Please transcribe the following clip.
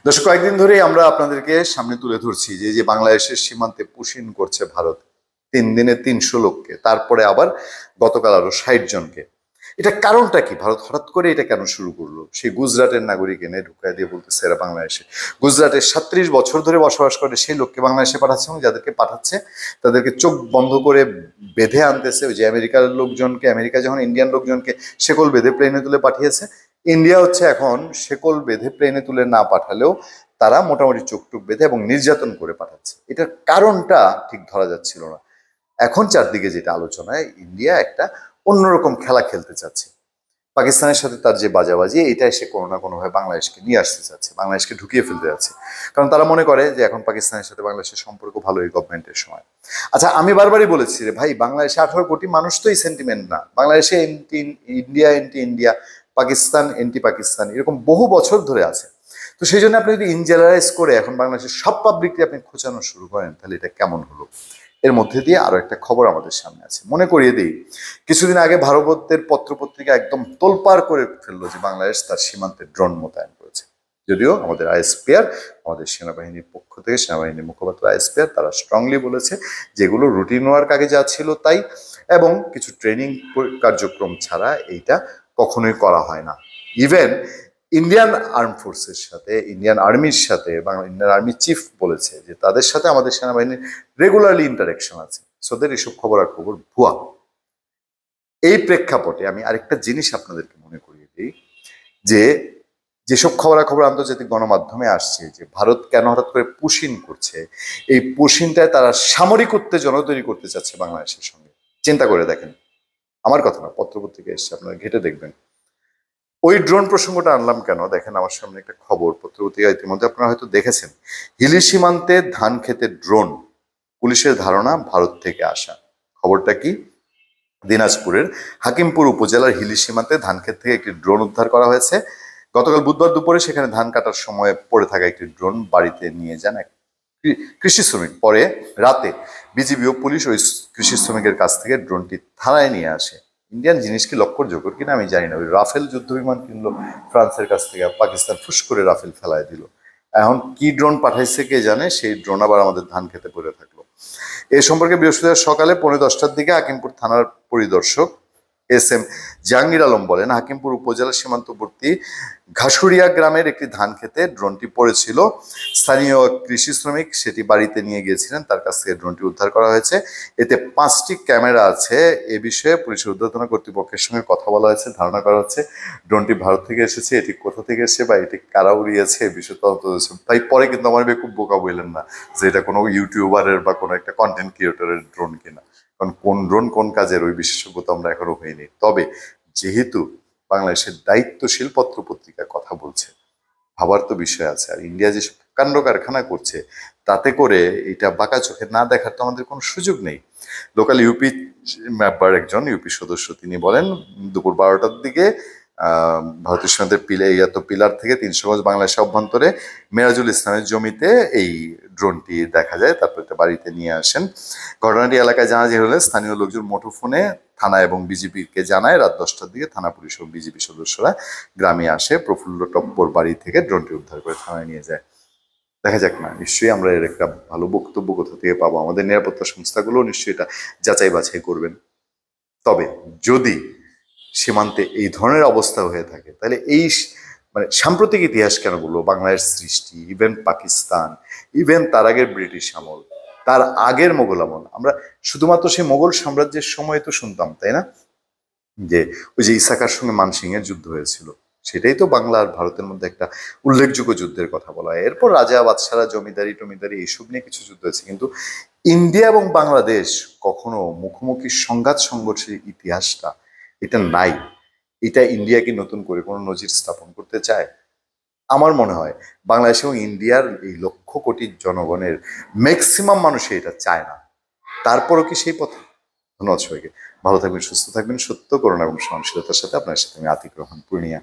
দর্শক, কয়েকদিন ধরেই আমরা আপনাদেরকে সামনে তুলে ধরছি যে যে বাংলাদেশের সীমান্তে পুশিন করছে ভারত 3 দিনে 300 লোককে, তারপরে আবার গতকাল আরো 60 জনকে। এটা কারণটা কি? ভারত হঠাৎ করে এটা কেন শুরু করলো? সেই গুজরাটের নাগরিক এনে ঢুকাই দিয়ে বলতেছে এরা বাংলাদেশে। গুজরাটের 37 বছর ধরে বসবাস করে সেই লোককে বাংলাদেশে পাঠাচ্ছে, এবং যাদেরকে পাঠাচ্ছে তাদেরকে চোখ বন্ধ করে বেঁধে আনতেছে। ওই যে আমেরিকার লোকজনকে, আমেরিকা যখন ইন্ডিয়ান লোকজনকে শেকল বেঁধে প্লেনে তুলে পাঠিয়েছে, ইন্ডিয়া হচ্ছে এখন শেকল বেঁধে প্লেনে তুলে না পাঠালেও তারা মোটামুটি চোখ টুক বেঁধে এবং নির্যাতন করে পাঠাচ্ছে। এটার কারণটা ঠিক ধরা যাচ্ছিল না। এখন চারদিকে যেটা আলোচনায়, ইন্ডিয়া একটা অন্যরকম খেলা খেলতে চাচ্ছে। পাকিস্তানের সাথে তার যে বাজাবাজি, এটা এসে কোনো না কোনোভাবে বাংলাদেশকে নিয়ে আসতে চাচ্ছে, বাংলাদেশকে ঢুকিয়ে ফেলতে যাচ্ছে। কারণ তারা মনে করে যে এখন পাকিস্তানের সাথে বাংলাদেশের সম্পর্ক ভালো এই গভর্নমেন্টের সময়। আচ্ছা, আমি বারবারই বলেছি রে ভাই, বাংলাদেশে 18 কোটি মানুষ তো এই সেন্টিমেন্ট না। বাংলাদেশে anti India, anti India, Pakistan anti Pakistan, এরকম বহু বছর ধরে আছে। তো সেই জন্য আপনি যদি ইনজেনারেলাইজ করে এখন বাংলাদেশের সব পাবলিককে আপনি খোঁচানো শুরু করেন, তাহলে এটা কেমন হলো? এর মধ্যে দিয়ে আরো একটা খবর আমাদের সামনে আছে, মনে করিয়ে দিই। কিছুদিন আগে ভারতের পত্রপত্রিকা একদম তোলপাড় করে ফেললো যে বাংলাদেশ তার সীমান্তে ড্রোন মোতায়েন করেছে। যদিও আমাদের আইএসপিআর, আমাদের সেনাবাহিনীর পক্ষ থেকে সেনাবাহিনীর মুখপাত্র আইএসপিআর, তারা স্ট্রংলি বলেছে যেগুলো রুটিন ওয়ার্ক আগে যা ছিল তাই, এবং কিছু ট্রেনিং কার্যক্রম ছাড়া এইটা কখনোই করা হয় না। ইভেন ইন্ডিয়ান আর্ম ফোর্সের সাথে, ইন্ডিয়ান আর্মির সাথে, ইন্ডিয়ান আর্মি চিফ বলেছে যে তাদের সাথে আমাদের সেনাবাহিনীর রেগুলারলি ইন্টারাকশন আছে। সোদের এসব খবরাখবর ভুয়া। এই প্রেক্ষাপটে আমি আরেকটা জিনিস আপনাদেরকে মনে করিয়ে দিই, যে যেসব খবরাখবর আন্তর্জাতিক গণমাধ্যমে আসছে যে ভারত কেন হঠাৎ করে পুশিন করছে, এই পুশিনটায় তারা সামরিক উত্তেজনা তৈরি করতে চাচ্ছে বাংলাদেশের সঙ্গে। চিন্তা করে দেখেন, আমার কথা না, পত্রপত্রিকা এসছে, আপনারা ঘেটে দেখবেন। ওই ড্রোন প্রসঙ্গটা আনলাম কেন, দেখেন আমার সামনে একটা খবর পত্রপত্রিকা, ইতিমধ্যে আপনারা হয়তো দেখেছেন। হিলি সীমান্তে ধান খেতে ড্রোন, পুলিশের ধারণা ভারত থেকে আসা। খবরটা কি? দিনাজপুরের হাকিমপুর উপজেলার হিলি সীমান্তে ধান ক্ষেত থেকে একটি ড্রোন উদ্ধার করা হয়েছে। গতকাল বুধবার দুপুরে সেখানে ধান কাটার সময় পড়ে থাকা একটি ড্রোন বাড়িতে নিয়ে যান এক কৃষি শ্রমিক। পরে রাতে বিজিবি ও পুলিশ ওই কৃষি শ্রমিকের কাছ থেকে ড্রোনটি থানায় নিয়ে আসে। ইন্ডিয়ান জিনিস কি লক্ষ্যযোগ্য কিনা আমি জানি না, ওই রাফেল যুদ্ধ বিমান কিনলো ফ্রান্সের কাছ থেকে, পাকিস্তান ফুস করে রাফেল ফেলায় দিল। এখন কি ড্রোন পাঠাইছে কে জানে, সেই ড্রোন আবার আমাদের ধান খেতে পড়ে থাকলো। এ সম্পর্কে বৃহস্পতিবার সকালে 10:45টার দিকে হাকিমপুর থানার পরিদর্শক এস.এম. জাহাঙ্গীর আলম বলেন, হাকিমপুর উপজেলার সীমান্তবর্তী ঘাসুরিয়া গ্রামের একটি ধান খেতে ড্রোনটি পড়েছিল। স্থানীয় কৃষি শ্রমিক সেটি বাড়িতে নিয়ে গিয়েছিলেন, তার কাছ থেকে ড্রোনটি উদ্ধার করা হয়েছে। এতে 5টি ক্যামেরা আছে। এ বিষয়ে পুলিশের ঊর্ধ্বতন কর্তৃপক্ষের সঙ্গে কথা বলা হয়েছে। ধারণা করা হচ্ছে ড্রোনটি ভারত থেকে এসেছে। এটি কোথা থেকে এসেছে বা এটি কারা উড়িয়েছে, এই বিষয়ে তদন্ত হচ্ছে। তাই পরে কিন্তু আমার খুব বোকা বললেন না যে এটা কোনো ইউটিউবারের বা কোনো একটা কন্টেন্ট ক্রিয়েটরের ড্রোন কিনা, কারণ কোন ড্রোন কোন কাজের ওই বিশেষজ্ঞতা আমরা এখনো হইনি। তবে যেহেতু বাংলাদেশের দায়িত্বশীল পত্রপত্রিকা কথা বলছে, ভাবার তো বিষয় আছে। আর ইন্ডিয়া যেসব কাণ্ড কারখানা করছে, তাতে করে এটা বাঁকা চোখে না দেখার তো আমাদের কোনো সুযোগ নেই। লোকাল ইউপি মেম্বার, একজন ইউপি সদস্য, তিনি বলেন দুপুর 12টার দিকে ভারতীয় সীমান্তের পিলার থেকে 300 গজ বাংলাদেশের অভ্যন্তরে মেরাজুল ইসলামের জমিতে এই ড্রোনটি দেখা যায়। তারপর এটা বাড়িতে নিয়ে আসেন। ঘটনাটি এলাকায় জানাজানি হলে স্থানীয় লোকজন মুঠোফোনে থানা এবং বিজিবিকে জানায়। রাত 10টার দিকে থানা পুলিশ ও বিজিবি সদস্যরা গ্রামে আসে। প্রফুল্ল টপ্পর বাড়ি থেকে ড্রোনটি উদ্ধার করে থানায় নিয়ে যায়। দেখা যাক না, নিশ্চয়ই আমরা এর একটা ভালো বক্তব্য কোথা থেকে পাবো। আমাদের নিরাপত্তা সংস্থাগুলো নিশ্চয়ই এটা যাচাই বাছাই করবেন। তবে যদি সীমান্তে এই ধরনের অবস্থা হয়ে থাকে, তাহলে এই মানে সাম্প্রতিক ইতিহাস কেন বলবো, বাংলাদেশ সৃষ্টি, ইভেন পাকিস্তান, ইভেন তার আগের ব্রিটিশ আমল, তার আগের মোগল আমল, আমরা শুধুমাত্র সেই মোগল সাম্রাজ্যের সময় তো শুনতাম, তাই না, যে ওই যে ইসাকার সঙ্গে মানসিংহের যুদ্ধ হয়েছিল। সেটাই তো বাংলা আর ভারতের মধ্যে একটা উল্লেখযোগ্য যুদ্ধের কথা বলা হয়। এরপর রাজা বাদশারা, জমিদারি টমিদারি এইসব নিয়ে কিছু যুদ্ধ হয়েছে, কিন্তু ইন্ডিয়া এবং বাংলাদেশ কখনো মুখোমুখি সংঘাত সংঘর্ষের ইতিহাসটা এটা নাই। এটা ইন্ডিয়া কি নতুন করে কোনো নজির স্থাপন করতে চায়? আমার মনে হয় বাংলাদেশ এবং ইন্ডিয়ার এই 1,00,00,000 জনগণের ম্যাক্সিমাম মানুষই এটা চায় না। তারপরও কি সেই পথে? ধন্যবাদ সবাইকে। ভালো থাকবেন, সুস্থ থাকবেন। সত্য, করুণা এবং সহনশীলতার সাথে আপনার সাথে আমি আতিক রহমান, পূর্ণিয়া।